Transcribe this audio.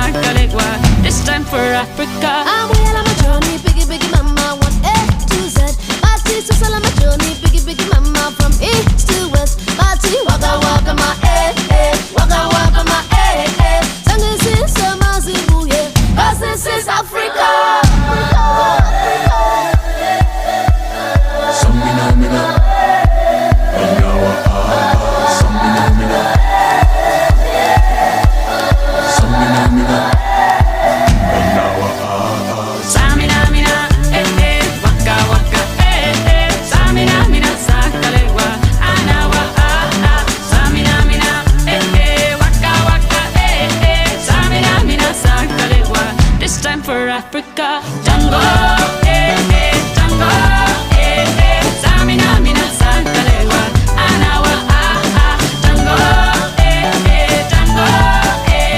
Sakalegua. This time for Africa. I'm well on my journey, biggie, biggie mama, one A to Z. Party, so on my journey, biggie, biggie mama, from east to west. Party, waka waka my waka waka my Sangin is sama zibu, yeah. 'Cause this is Africa. Time for Africa, jungle.